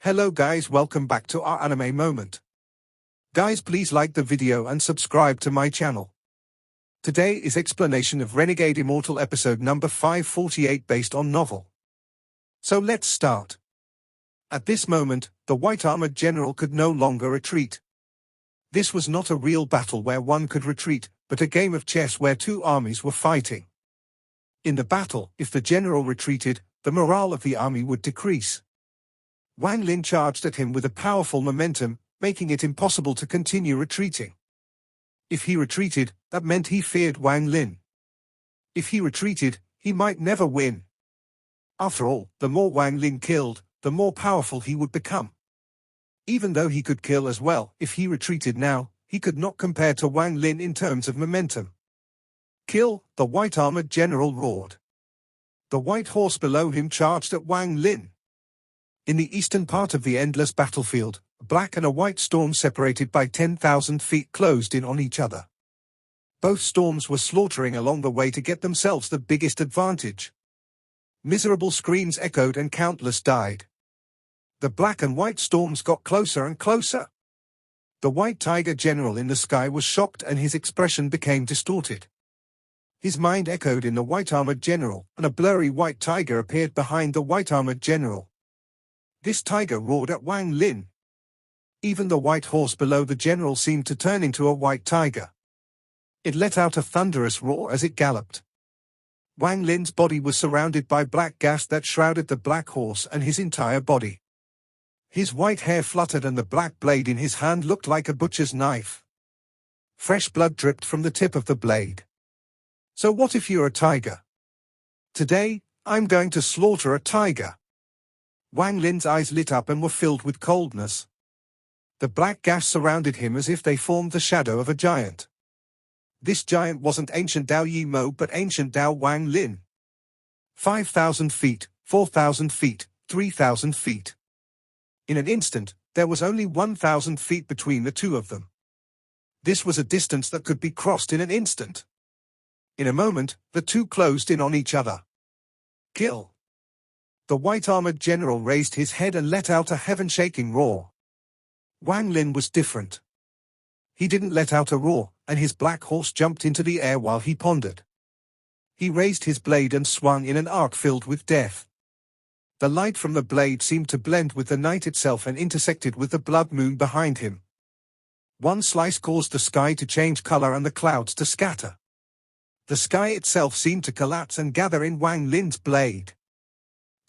Hello guys, welcome back to our anime moment. Guys, please like the video and subscribe to my channel. Today is explanation of Renegade Immortal episode number 548 based on novel. So let's start. At this moment, the white armored general could no longer retreat. This was not a real battle where one could retreat, but a game of chess where two armies were fighting. In the battle, if the general retreated, the morale of the army would decrease. Wang Lin charged at him with a powerful momentum, making it impossible to continue retreating. If he retreated, that meant he feared Wang Lin. If he retreated, he might never win. After all, the more Wang Lin killed, the more powerful he would become. Even though he could kill as well, if he retreated now, he could not compare to Wang Lin in terms of momentum. Kill, the white armored general roared. The white horse below him charged at Wang Lin. In the eastern part of the endless battlefield, a black and a white storm separated by 10,000 feet closed in on each other. Both storms were slaughtering along the way to get themselves the biggest advantage. Miserable screams echoed and countless died. The black and white storms got closer and closer. The white tiger general in the sky was shocked and his expression became distorted. His mind echoed in the white armored general, and a blurry white tiger appeared behind the white armored general. This tiger roared at Wang Lin. Even the white horse below the general seemed to turn into a white tiger. It let out a thunderous roar as it galloped. Wang Lin's body was surrounded by black gas that shrouded the black horse and his entire body. His white hair fluttered and the black blade in his hand looked like a butcher's knife. Fresh blood dripped from the tip of the blade. So what if you're a tiger? Today, I'm going to slaughter a tiger. Wang Lin's eyes lit up and were filled with coldness. The black gas surrounded him as if they formed the shadow of a giant. This giant wasn't ancient Dao Yimo but ancient Dao Wang Lin. 5,000 feet, 4,000 feet, 3,000 feet. In an instant, there was only 1,000 feet between the two of them. This was a distance that could be crossed in an instant. In a moment, the two closed in on each other. Kill! The white armored general raised his head and let out a heaven-shaking roar. Wang Lin was different. He didn't let out a roar, and his black horse jumped into the air while he pondered. He raised his blade and swung in an arc filled with death. The light from the blade seemed to blend with the night itself and intersected with the blood moon behind him. One slice caused the sky to change color and the clouds to scatter. The sky itself seemed to collapse and gather in Wang Lin's blade.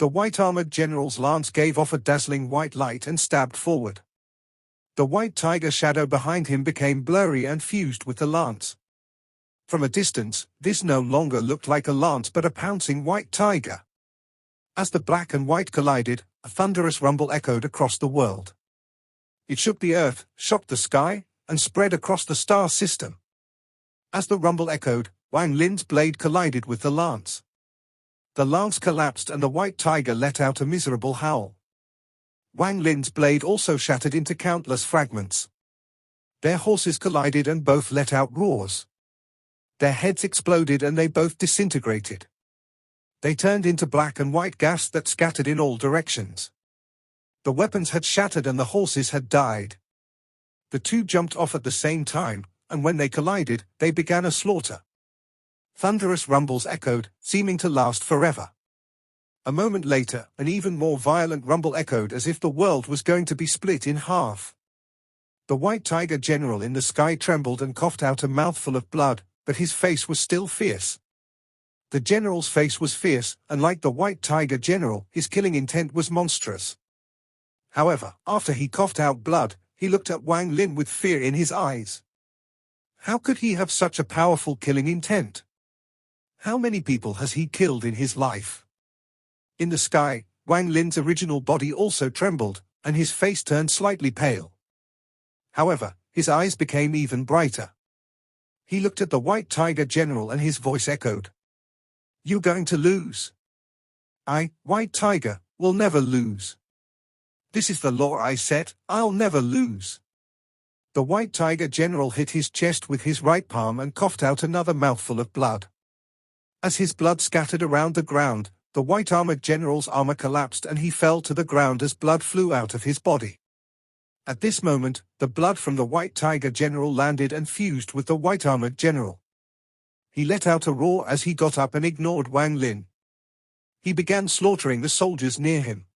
The white armored general's lance gave off a dazzling white light and stabbed forward. The white tiger shadow behind him became blurry and fused with the lance. From a distance, this no longer looked like a lance but a pouncing white tiger. As the black and white collided, a thunderous rumble echoed across the world. It shook the earth, shocked the sky, and spread across the star system. As the rumble echoed, Wang Lin's blade collided with the lance. The lance collapsed and the white tiger let out a miserable howl. Wang Lin's blade also shattered into countless fragments. Their horses collided and both let out roars. Their heads exploded and they both disintegrated. They turned into black and white gas that scattered in all directions. The weapons had shattered and the horses had died. The two jumped off at the same time, and when they collided, they began a slaughter. Thunderous rumbles echoed, seeming to last forever. A moment later, an even more violent rumble echoed as if the world was going to be split in half. The white tiger general in the sky trembled and coughed out a mouthful of blood, but his face was still fierce. The general's face was fierce, and like the white tiger general, his killing intent was monstrous. However, after he coughed out blood, he looked at Wang Lin with fear in his eyes. How could he have such a powerful killing intent? How many people has he killed in his life? In the sky, Wang Lin's original body also trembled, and his face turned slightly pale. However, his eyes became even brighter. He looked at the white tiger general and his voice echoed. You're going to lose. I, white tiger, will never lose. This is the law I set, I'll never lose. The white tiger general hit his chest with his right palm and coughed out another mouthful of blood. As his blood scattered around the ground, the white-armored general's armor collapsed and he fell to the ground as blood flew out of his body. At this moment, the blood from the white tiger general landed and fused with the white-armored general. He let out a roar as he got up and ignored Wang Lin. He began slaughtering the soldiers near him.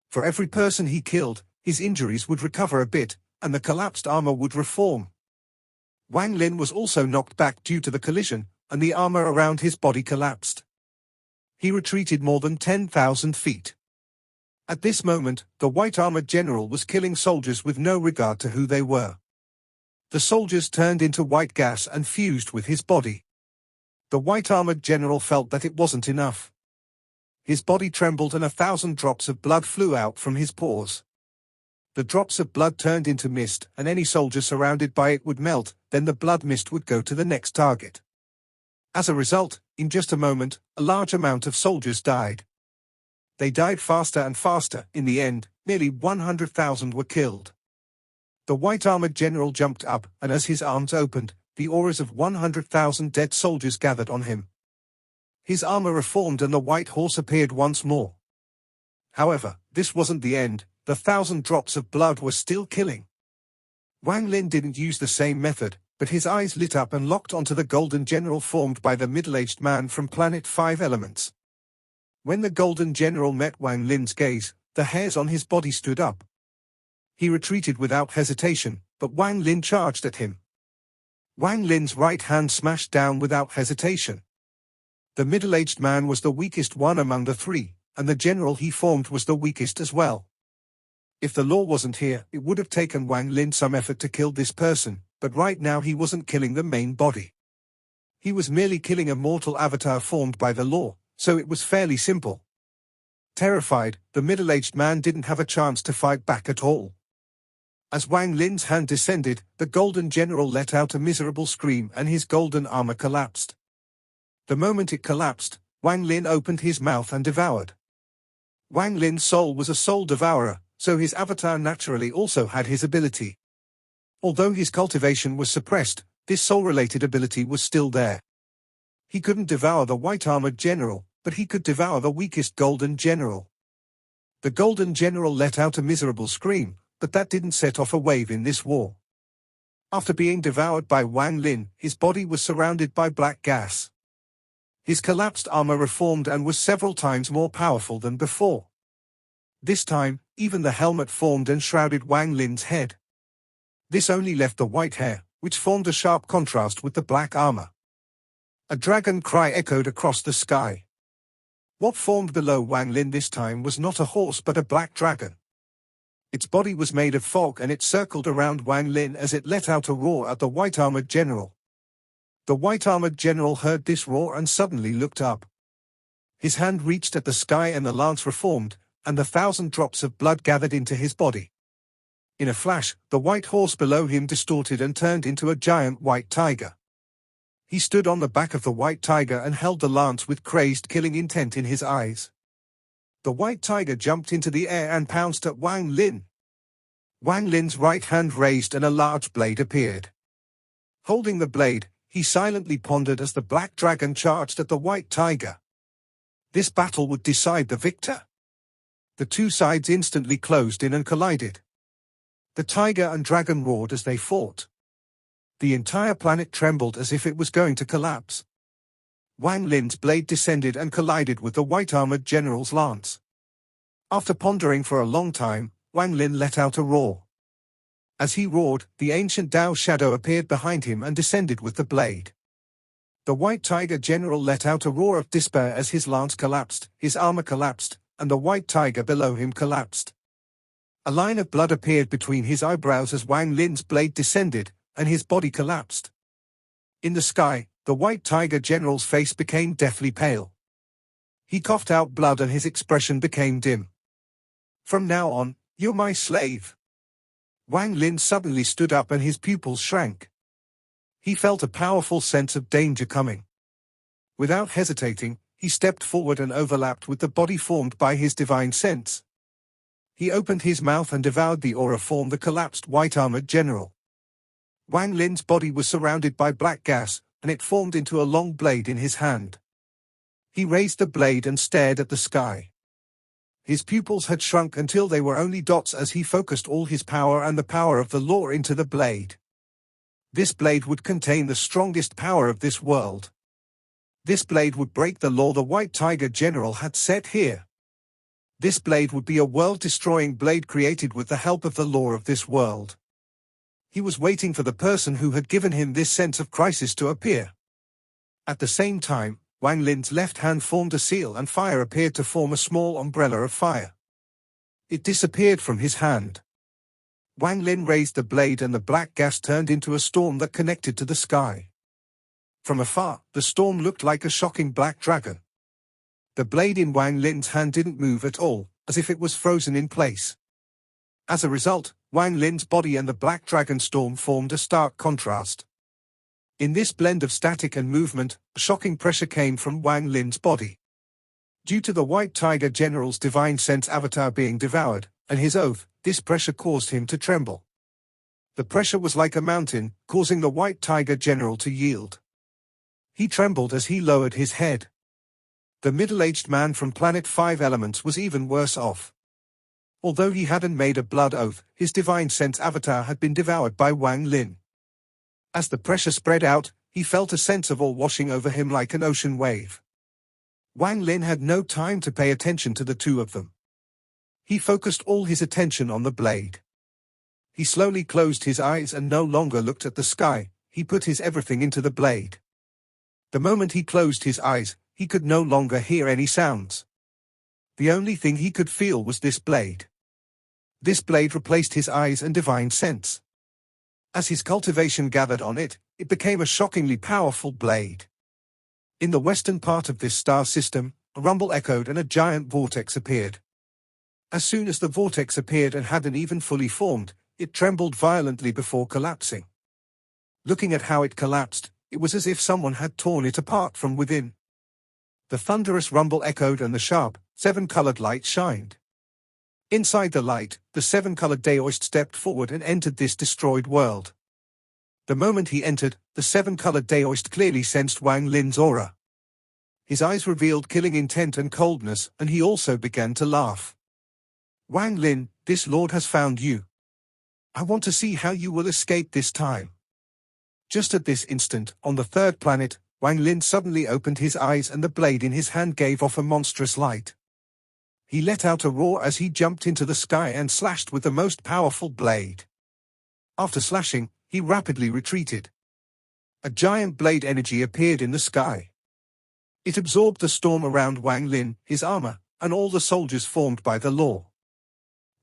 For every person he killed, his injuries would recover a bit, and the collapsed armor would reform. Wang Lin was also knocked back due to the collision, and the armor around his body collapsed. He retreated more than 10,000 feet. At this moment, the white-armored general was killing soldiers with no regard to who they were. The soldiers turned into white gas and fused with his body. The white-armored general felt that it wasn't enough. His body trembled and 1,000 drops of blood flew out from his pores. The drops of blood turned into mist, and any soldier surrounded by it would melt, then the blood mist would go to the next target. As a result, in just a moment, a large amount of soldiers died. They died faster and faster. In the end, nearly 100,000 were killed. The white-armored general jumped up, and as his arms opened, the auras of 100,000 dead soldiers gathered on him. His armor reformed and the white horse appeared once more. However, this wasn't the end. The 1,000 drops of blood were still killing. Wang Lin didn't use the same method, but his eyes lit up and locked onto the golden general formed by the middle-aged man from planet 5 Elements. When the golden general met Wang Lin's gaze, the hairs on his body stood up. He retreated without hesitation, but Wang Lin charged at him. Wang Lin's right hand smashed down without hesitation. The middle-aged man was the weakest one among the three, and the general he formed was the weakest as well. If the law wasn't here, it would have taken Wang Lin some effort to kill this person, but right now he wasn't killing the main body. He was merely killing a mortal avatar formed by the law, so it was fairly simple. Terrified, the middle-aged man didn't have a chance to fight back at all. As Wang Lin's hand descended, the golden general let out a miserable scream and his golden armor collapsed. The moment it collapsed, Wang Lin opened his mouth and devoured. Wang Lin's soul was a soul devourer, so his avatar naturally also had his ability. Although his cultivation was suppressed, this soul-related ability was still there. He couldn't devour the white-armored general, but he could devour the weakest golden general. The golden general let out a miserable scream, but that didn't set off a wave in this war. After being devoured by Wang Lin, his body was surrounded by black gas. His collapsed armor reformed and was several times more powerful than before. This time, even the helmet formed and shrouded Wang Lin's head. This only left the white hair, which formed a sharp contrast with the black armor. A dragon cry echoed across the sky. What formed below Wang Lin this time was not a horse but a black dragon. Its body was made of fog and it circled around Wang Lin as it let out a roar at the white-armored general. The white-armored general heard this roar and suddenly looked up. His hand reached at the sky and the lance reformed, and 1,000 drops of blood gathered into his body. In a flash, the white horse below him distorted and turned into a giant white tiger. He stood on the back of the white tiger and held the lance with crazed killing intent in his eyes. The white tiger jumped into the air and pounced at Wang Lin. Wang Lin's right hand raised and a large blade appeared. Holding the blade, he silently pondered as the black dragon charged at the white tiger. This battle would decide the victor. The two sides instantly closed in and collided. The tiger and dragon roared as they fought. The entire planet trembled as if it was going to collapse. Wang Lin's blade descended and collided with the white-armored general's lance. After pondering for a long time, Wang Lin let out a roar. As he roared, the ancient Dao shadow appeared behind him and descended with the blade. The white tiger general let out a roar of despair as his lance collapsed, his armor collapsed, and the white tiger below him collapsed. A line of blood appeared between his eyebrows as Wang Lin's blade descended, and his body collapsed. In the sky, the white tiger general's face became deathly pale. He coughed out blood and his expression became dim. "From now on, you're my slave." Wang Lin suddenly stood up and his pupils shrank. He felt a powerful sense of danger coming. Without hesitating, he stepped forward and overlapped with the body formed by his divine sense. He opened his mouth and devoured the aura form the collapsed white-armored general. Wang Lin's body was surrounded by black gas, and it formed into a long blade in his hand. He raised the blade and stared at the sky. His pupils had shrunk until they were only dots as he focused all his power and the power of the law into the blade. This blade would contain the strongest power of this world. This blade would break the law the White Tiger General had set here. This blade would be a world-destroying blade created with the help of the law of this world. He was waiting for the person who had given him this sense of crisis to appear. At the same time, Wang Lin's left hand formed a seal and fire appeared to form a small umbrella of fire. It disappeared from his hand. Wang Lin raised the blade and the black gas turned into a storm that connected to the sky. From afar, the storm looked like a shocking black dragon. The blade in Wang Lin's hand didn't move at all, as if it was frozen in place. As a result, Wang Lin's body and the black dragon storm formed a stark contrast. In this blend of static and movement, a shocking pressure came from Wang Lin's body. Due to the White Tiger General's divine sense avatar being devoured, and his oath, this pressure caused him to tremble. The pressure was like a mountain, causing the White Tiger General to yield. He trembled as he lowered his head. The middle-aged man from Planet 5 Elements was even worse off. Although he hadn't made a blood oath, his divine sense avatar had been devoured by Wang Lin. As the pressure spread out, he felt a sense of awe washing over him like an ocean wave. Wang Lin had no time to pay attention to the two of them. He focused all his attention on the blade. He slowly closed his eyes and no longer looked at the sky, he put his everything into the blade. The moment he closed his eyes, he could no longer hear any sounds. The only thing he could feel was this blade. This blade replaced his eyes and divine sense. As his cultivation gathered on it, it became a shockingly powerful blade. In the western part of this star system, a rumble echoed and a giant vortex appeared. As soon as the vortex appeared and hadn't even fully formed, it trembled violently before collapsing. Looking at how it collapsed, it was as if someone had torn it apart from within. The thunderous rumble echoed and the sharp, seven-colored light shined. Inside the light, the seven-colored Daoist stepped forward and entered this destroyed world. The moment he entered, the seven-colored Daoist clearly sensed Wang Lin's aura. His eyes revealed killing intent and coldness, and he also began to laugh. Wang Lin, this lord has found you. I want to see how you will escape this time. Just at this instant, on the third planet, Wang Lin suddenly opened his eyes and the blade in his hand gave off a monstrous light. He let out a roar as he jumped into the sky and slashed with the most powerful blade. After slashing, he rapidly retreated. A giant blade energy appeared in the sky. It absorbed the storm around Wang Lin, his armor, and all the soldiers formed by the law.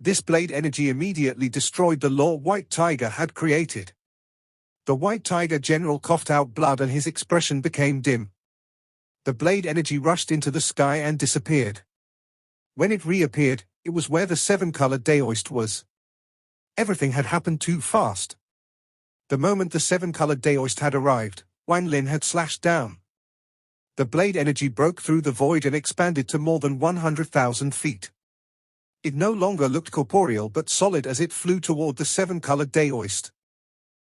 This blade energy immediately destroyed the law White Tiger had created. The White Tiger General coughed out blood and his expression became dim. The blade energy rushed into the sky and disappeared. When it reappeared, it was where the seven-colored Daoist was. Everything had happened too fast. The moment the seven-colored Daoist had arrived, Wang Lin had slashed down. The blade energy broke through the void and expanded to more than 100,000 feet. It no longer looked corporeal but solid as it flew toward the seven-colored Daoist.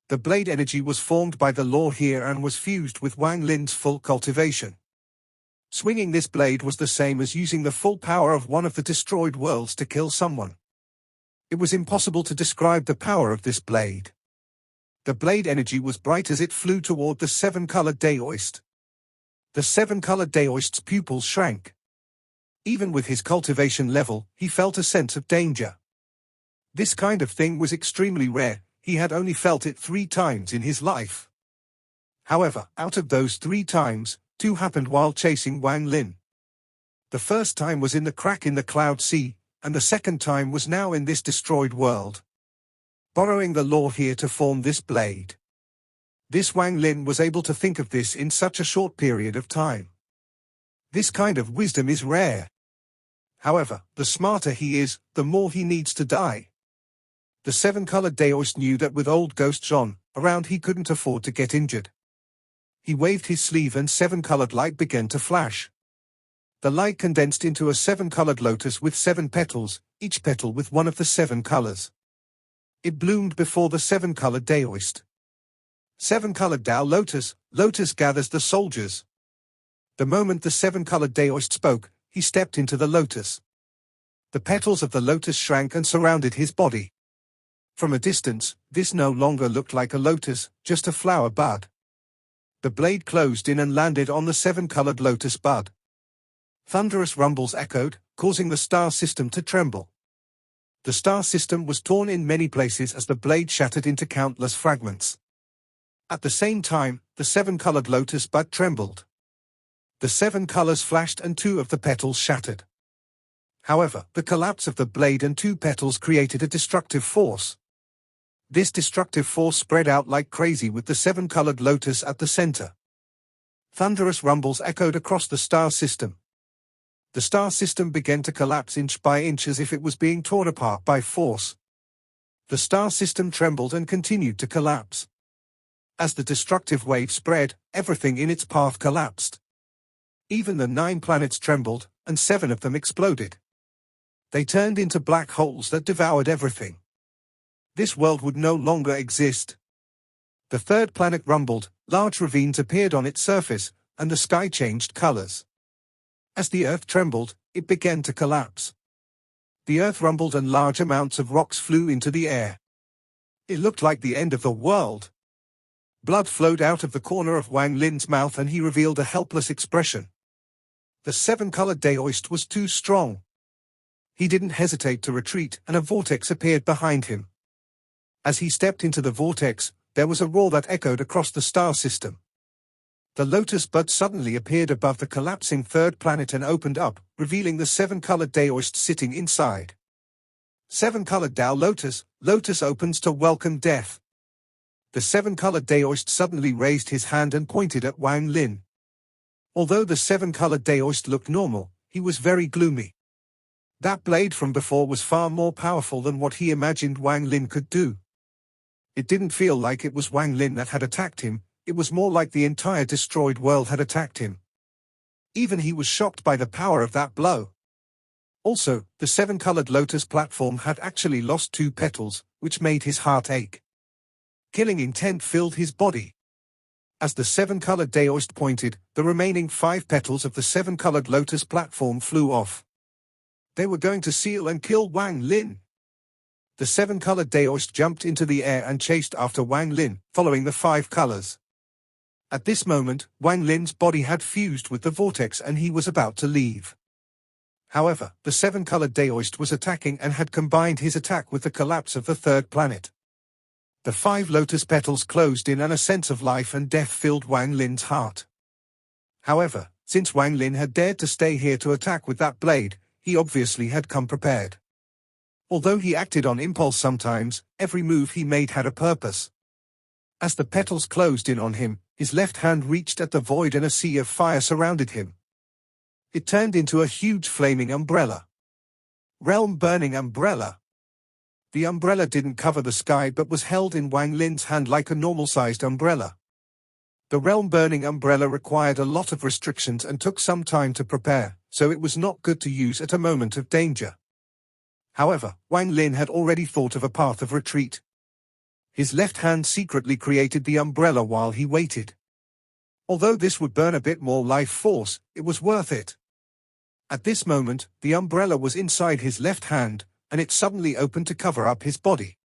The blade energy was formed by the law here and was fused with Wang Lin's full cultivation. Swinging this blade was the same as using the full power of one of the destroyed worlds to kill someone. It was impossible to describe the power of this blade. The blade energy was bright as it flew toward the seven-colored Daoist. The seven-colored Daoist's pupils shrank. Even with his cultivation level, he felt a sense of danger. This kind of thing was extremely rare. He had only felt it 3 times in his life. However, out of those 3 times, 2 happened while chasing Wang Lin. The first time was in the crack in the cloud sea, and the second time was now in this destroyed world. Borrowing the law here to form this blade. This Wang Lin was able to think of this in such a short period of time. This kind of wisdom is rare. However, the smarter he is, the more he needs to die. The seven-colored Daoist knew that with old Ghost John around he couldn't afford to get injured. He waved his sleeve and 7-colored light began to flash. The light condensed into a 7-colored lotus with 7 petals, each petal with one of the 7 colors. It bloomed before the 7-colored Daoist. 7-colored Dao Lotus, Lotus gathers the soldiers. The moment the seven-colored Daoist spoke, he stepped into the lotus. The petals of the lotus shrank and surrounded his body. From a distance, this no longer looked like a lotus, just a flower bud. The blade closed in and landed on the seven-colored lotus bud. Thunderous rumbles echoed, causing the star system to tremble. The star system was torn in many places as the blade shattered into countless fragments. At the same time, the seven-colored lotus bud trembled. The seven colors flashed and two of the petals shattered. However, the collapse of the blade and two petals created a destructive force. This destructive force spread out like crazy with the seven-colored lotus at the center. Thunderous rumbles echoed across the star system. The star system began to collapse inch by inch as if it was being torn apart by force. The star system trembled and continued to collapse. As the destructive wave spread, everything in its path collapsed. Even the 9 planets trembled, and 7 of them exploded. They turned into black holes that devoured everything. This world would no longer exist. The third planet rumbled, large ravines appeared on its surface, and the sky changed colors. As the earth trembled, it began to collapse. The earth rumbled and large amounts of rocks flew into the air. It looked like the end of the world. Blood flowed out of the corner of Wang Lin's mouth and he revealed a helpless expression. The seven-colored Daoist was too strong. He didn't hesitate to retreat, and a vortex appeared behind him. As he stepped into the vortex, there was a roar that echoed across the star system. The lotus bud suddenly appeared above the collapsing third planet and opened up, revealing the seven-colored Daoist sitting inside. Seven-colored Dao Lotus, Lotus opens to welcome death. The seven-colored Daoist suddenly raised his hand and pointed at Wang Lin. Although the seven-colored Daoist looked normal, he was very gloomy. That blade from before was far more powerful than what he imagined Wang Lin could do. It didn't feel like it was Wang Lin that had attacked him, it was more like the entire destroyed world had attacked him. Even he was shocked by the power of that blow. Also, the seven-colored lotus platform had actually lost 2 petals, which made his heart ache. Killing intent filled his body. As the seven-colored Daoist pointed, the remaining 5 petals of the seven-colored lotus platform flew off. They were going to seal and kill Wang Lin. The seven-colored Daoist jumped into the air and chased after Wang Lin, following the 5 colors. At this moment, Wang Lin's body had fused with the vortex and he was about to leave. However, the seven-colored Daoist was attacking and had combined his attack with the collapse of the third planet. The 5 lotus petals closed in and a sense of life and death filled Wang Lin's heart. However, since Wang Lin had dared to stay here to attack with that blade, he obviously had come prepared. Although he acted on impulse sometimes, every move he made had a purpose. As the petals closed in on him, his left hand reached at the void and a sea of fire surrounded him. It turned into a huge flaming umbrella. Realm-burning umbrella. The umbrella didn't cover the sky but was held in Wang Lin's hand like a normal-sized umbrella. The realm-burning umbrella required a lot of restrictions and took some time to prepare, so it was not good to use at a moment of danger. However, Wang Lin had already thought of a path of retreat. His left hand secretly created the umbrella while he waited. Although this would burn a bit more life force, it was worth it. At this moment, the umbrella was inside his left hand, and it suddenly opened to cover up his body.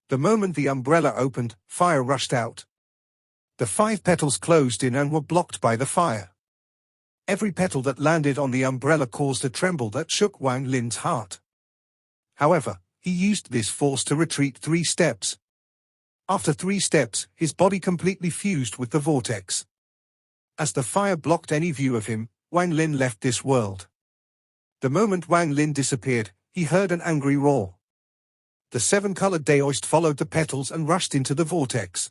The moment the umbrella opened, fire rushed out. The 5 petals closed in and were blocked by the fire. Every petal that landed on the umbrella caused a tremble that shook Wang Lin's heart. However, he used this force to retreat 3 steps. After 3 steps, his body completely fused with the vortex. As the fire blocked any view of him, Wang Lin left this world. The moment Wang Lin disappeared, he heard an angry roar. The seven-colored Daoist followed the petals and rushed into the vortex.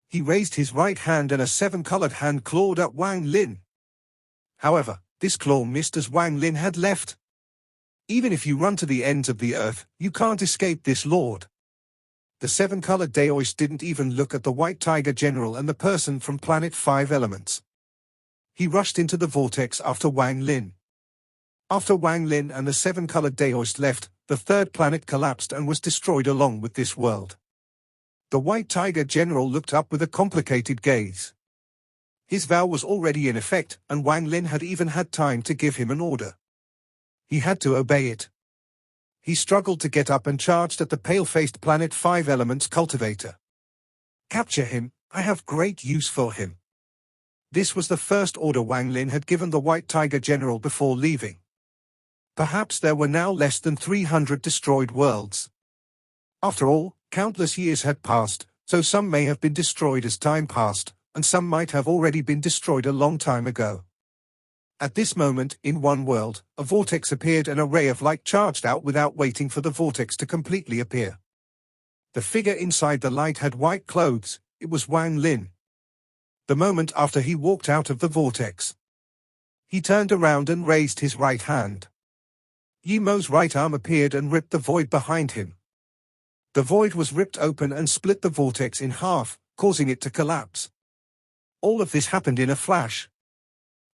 He raised his right hand and a 7-colored hand clawed at Wang Lin. However, this claw missed as Wang Lin had left. Even if you run to the ends of the earth, you can't escape this lord. The 7-colored Daoist didn't even look at the White Tiger General and the person from Planet 5 Elements. He rushed into the vortex after Wang Lin. After Wang Lin and the 7-colored Daoist left, the third planet collapsed and was destroyed along with this world. The White Tiger General looked up with a complicated gaze. His vow was already in effect, and Wang Lin had even had time to give him an order. He had to obey it. He struggled to get up and charged at the pale-faced Planet 5 Elements cultivator. Capture him, I have great use for him. This was the first order Wang Lin had given the White Tiger General before leaving. Perhaps there were now less than 300 destroyed worlds. After all, countless years had passed, so some may have been destroyed as time passed, and some might have already been destroyed a long time ago. At this moment, in one world, a vortex appeared and a ray of light charged out without waiting for the vortex to completely appear. The figure inside the light had white clothes. It was Wang Lin. The moment after he walked out of the vortex, he turned around and raised his right hand. Yimo's right arm appeared and ripped the void behind him. The void was ripped open and split the vortex in half, causing it to collapse. All of this happened in a flash.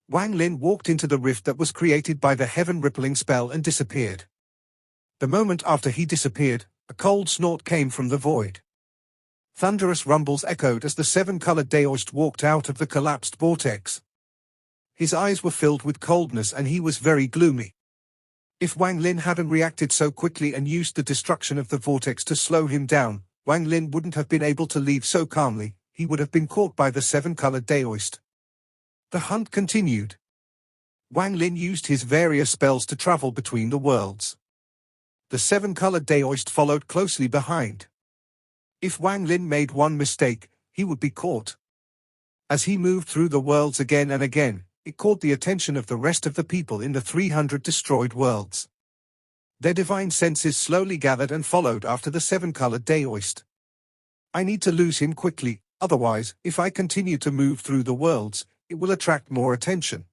Wang Lin walked into the rift that was created by the heaven-rippling spell and disappeared. The moment after he disappeared, a cold snort came from the void. Thunderous rumbles echoed as the seven-colored Daoist walked out of the collapsed vortex. His eyes were filled with coldness and he was very gloomy. If Wang Lin hadn't reacted so quickly and used the destruction of the vortex to slow him down, Wang Lin wouldn't have been able to leave so calmly. He would have been caught by the seven-colored Daoist. The hunt continued. Wang Lin used his various spells to travel between the worlds. The seven-colored Daoist followed closely behind. If Wang Lin made one mistake, he would be caught. As he moved through the worlds again and again, it caught the attention of the rest of the people in the 300 destroyed worlds. Their divine senses slowly gathered and followed after the seven-colored Daoist. I need to lose him quickly, otherwise, if I continue to move through the worlds, it will attract more attention.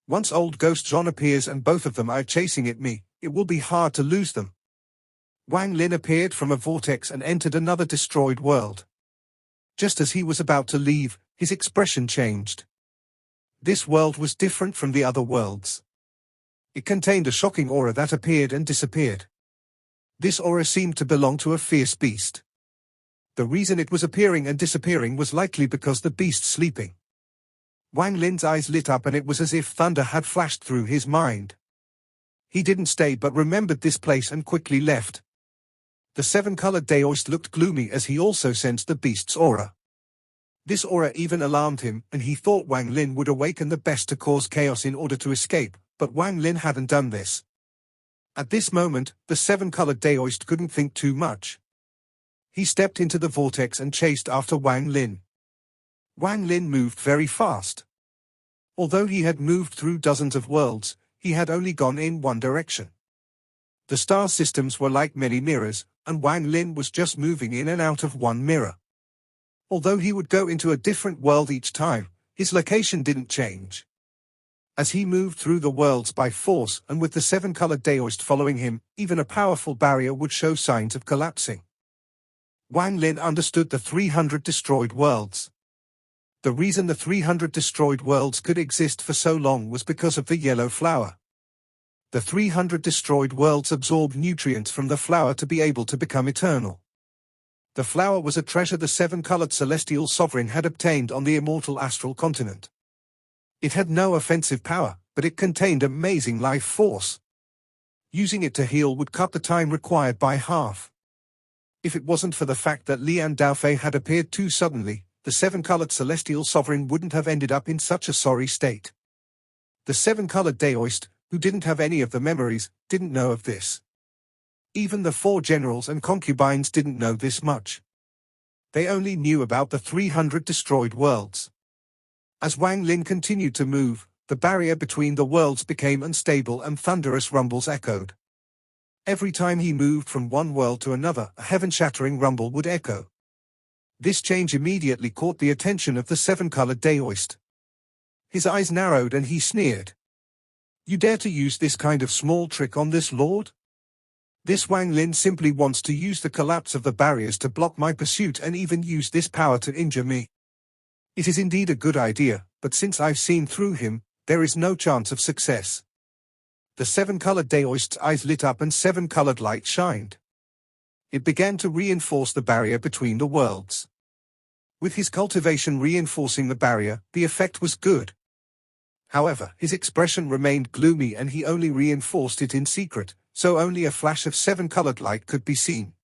Once old Ghost Zhon appears and both of them are chasing at me, it will be hard to lose them. Wang Lin appeared from a vortex and entered another destroyed world. Just as he was about to leave, his expression changed. This world was different from the other worlds. It contained a shocking aura that appeared and disappeared. This aura seemed to belong to a fierce beast. The reason it was appearing and disappearing was likely because the beast's sleeping. Wang Lin's eyes lit up and it was as if thunder had flashed through his mind. He didn't stay but remembered this place and quickly left. The seven-colored Daoist looked gloomy as he also sensed the beast's aura. This aura even alarmed him, and he thought Wang Lin would awaken the best to cause chaos in order to escape, but Wang Lin hadn't done this. At this moment, the seven-colored Daoist couldn't think too much. He stepped into the vortex and chased after Wang Lin. Wang Lin moved very fast. Although he had moved through dozens of worlds, he had only gone in one direction. The star systems were like many mirrors, and Wang Lin was just moving in and out of one mirror. Although he would go into a different world each time, his location didn't change. As he moved through the worlds by force and with the seven-colored Daoist following him, even a powerful barrier would show signs of collapsing. Wang Lin understood the 300 destroyed worlds. The reason the 300 destroyed worlds could exist for so long was because of the yellow flower. The 300 destroyed worlds absorbed nutrients from the flower to be able to become eternal. The flower was a treasure the seven-colored celestial sovereign had obtained on the immortal astral continent. It had no offensive power, but it contained amazing life force. Using it to heal would cut the time required by half. If it wasn't for the fact that Lian Daofei had appeared too suddenly, the seven-colored celestial sovereign wouldn't have ended up in such a sorry state. The seven-colored Daoist, who didn't have any of the memories, didn't know of this. Even the 4 generals and concubines didn't know this much. They only knew about the 300 destroyed worlds. As Wang Lin continued to move, the barrier between the worlds became unstable and thunderous rumbles echoed. Every time he moved from one world to another, a heaven-shattering rumble would echo. This change immediately caught the attention of the seven-colored Daoist. His eyes narrowed and he sneered. "You dare to use this kind of small trick on this lord? This Wang Lin simply wants to use the collapse of the barriers to block my pursuit and even use this power to injure me. It is indeed a good idea, but since I've seen through him, there is no chance of success." The seven-colored Daoist's eyes lit up and seven-colored light shined. It began to reinforce the barrier between the worlds. With his cultivation reinforcing the barrier, the effect was good. However, his expression remained gloomy and he only reinforced it in secret, so only a flash of 7-colored light could be seen.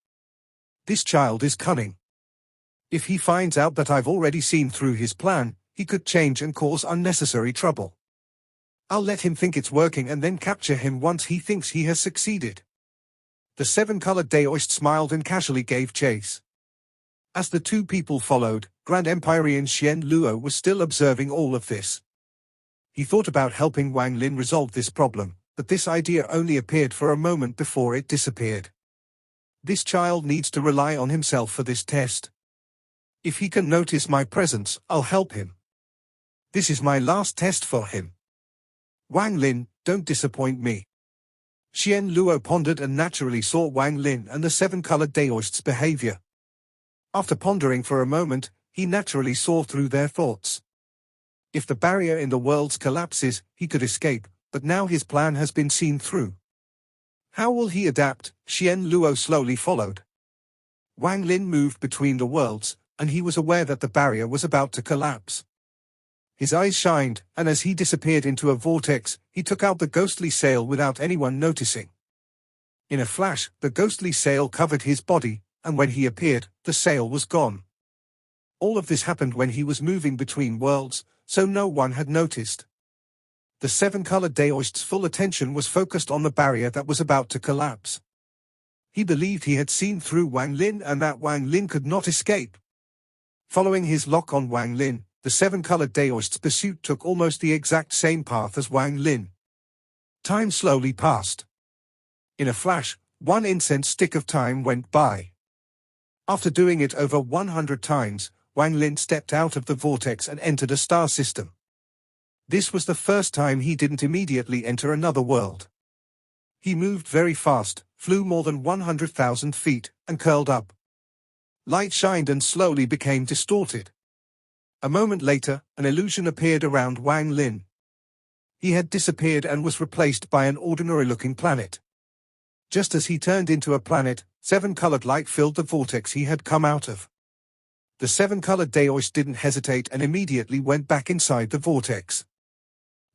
This child is cunning. If he finds out that I've already seen through his plan, he could change and cause unnecessary trouble. I'll let him think it's working and then capture him once he thinks he has succeeded. The 7-colored Daoist smiled and casually gave chase. As the two people followed, Grand Empyrean Xian Luo was still observing all of this. He thought about helping Wang Lin resolve this problem, but this idea only appeared for a moment before it disappeared. This child needs to rely on himself for this test. If he can notice my presence, I'll help him. This is my last test for him. Wang Lin, don't disappoint me. Xian Luo pondered and naturally saw Wang Lin and the 7-colored Daoist's behavior. After pondering for a moment, he naturally saw through their thoughts. If the barrier in the worlds collapses, he could escape, but now his plan has been seen through. How will he adapt? Xian Luo slowly followed. Wang Lin moved between the worlds, and he was aware that the barrier was about to collapse. His eyes shined, and as he disappeared into a vortex, he took out the ghostly sail without anyone noticing. In a flash, the ghostly sail covered his body, and when he appeared, the sail was gone. All of this happened when he was moving between worlds, so no one had noticed. The 7-colored Daoist's full attention was focused on the barrier that was about to collapse. He believed he had seen through Wang Lin and that Wang Lin could not escape. Following his lock on Wang Lin, the 7-colored Daoist's pursuit took almost the exact same path as Wang Lin. Time slowly passed. In a flash, 1 incense stick of time went by. After doing it over 100 times, Wang Lin stepped out of the vortex and entered a star system. This was the first time he didn't immediately enter another world. He moved very fast, flew more than 100,000 feet, and curled up. Light shined and slowly became distorted. A moment later, an illusion appeared around Wang Lin. He had disappeared and was replaced by an ordinary-looking planet. Just as he turned into a planet, 7-colored light filled the vortex he had come out of. The 7-colored Daoist didn't hesitate and immediately went back inside the vortex.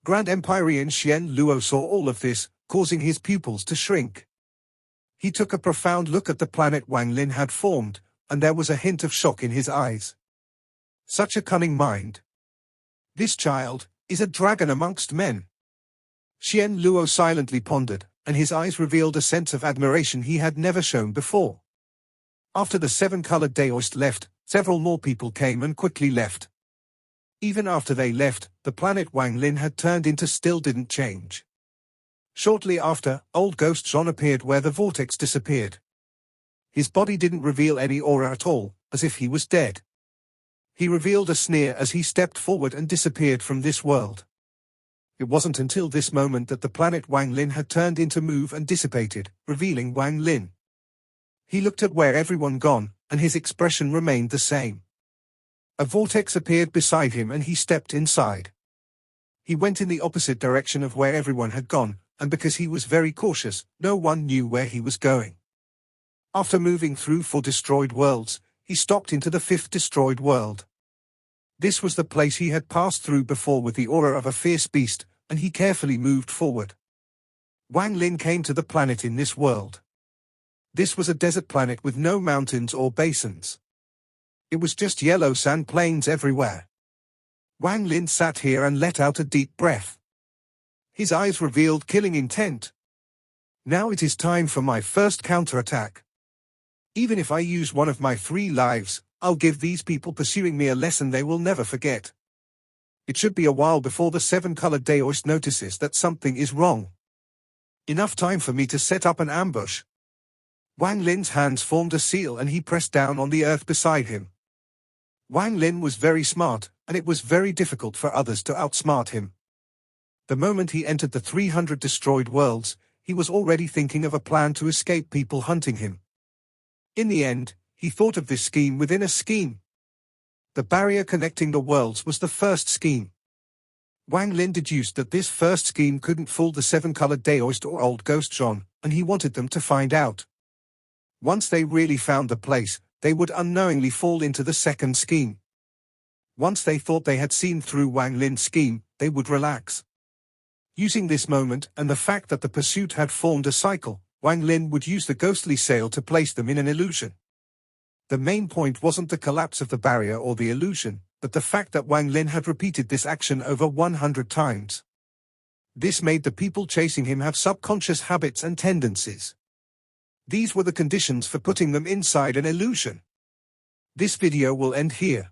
Grand Empyrean Xian Luo saw all of this, causing his pupils to shrink. He took a profound look at the planet Wang Lin had formed, and there was a hint of shock in his eyes. Such a cunning mind. This child is a dragon amongst men. Xian Luo silently pondered, and his eyes revealed a sense of admiration he had never shown before. After the 7-colored Daoist left, several more people came and quickly left. Even after they left, the planet Wang Lin had turned into still didn't change. Shortly after, old Ghost John appeared where the vortex disappeared. His body didn't reveal any aura at all, as if he was dead. He revealed a sneer as he stepped forward and disappeared from this world. It wasn't until this moment that the planet Wang Lin had turned into move and dissipated, revealing Wang Lin. He looked at where everyone gone, and his expression remained the same. A vortex appeared beside him and he stepped inside. He went in the opposite direction of where everyone had gone, and because he was very cautious, no one knew where he was going. After moving through 4 destroyed worlds, he stopped into the 5th destroyed world. This was the place he had passed through before with the aura of a fierce beast, and he carefully moved forward. Wang Lin came to the planet in this world. This was a desert planet with no mountains or basins. It was just yellow sand plains everywhere. Wang Lin sat here and let out a deep breath. His eyes revealed killing intent. Now it is time for my first counterattack. Even if I use one of my 3 lives, I'll give these people pursuing me a lesson they will never forget. It should be a while before the 7-colored Daoist notices that something is wrong. Enough time for me to set up an ambush. Wang Lin's hands formed a seal and he pressed down on the earth beside him. Wang Lin was very smart, and it was very difficult for others to outsmart him. The moment he entered the 300 destroyed worlds, he was already thinking of a plan to escape people hunting him. In the end, he thought of this scheme within a scheme. The barrier connecting the worlds was the first scheme. Wang Lin deduced that this first scheme couldn't fool the 7-colored Daoist or old Ghost John, and he wanted them to find out. Once they really found the place, they would unknowingly fall into the second scheme. Once they thought they had seen through Wang Lin's scheme, they would relax. Using this moment and the fact that the pursuit had formed a cycle, Wang Lin would use the ghostly sail to place them in an illusion. The main point wasn't the collapse of the barrier or the illusion, but the fact that Wang Lin had repeated this action over 100 times. This made the people chasing him have subconscious habits and tendencies. These were the conditions for putting them inside an illusion. This video will end here.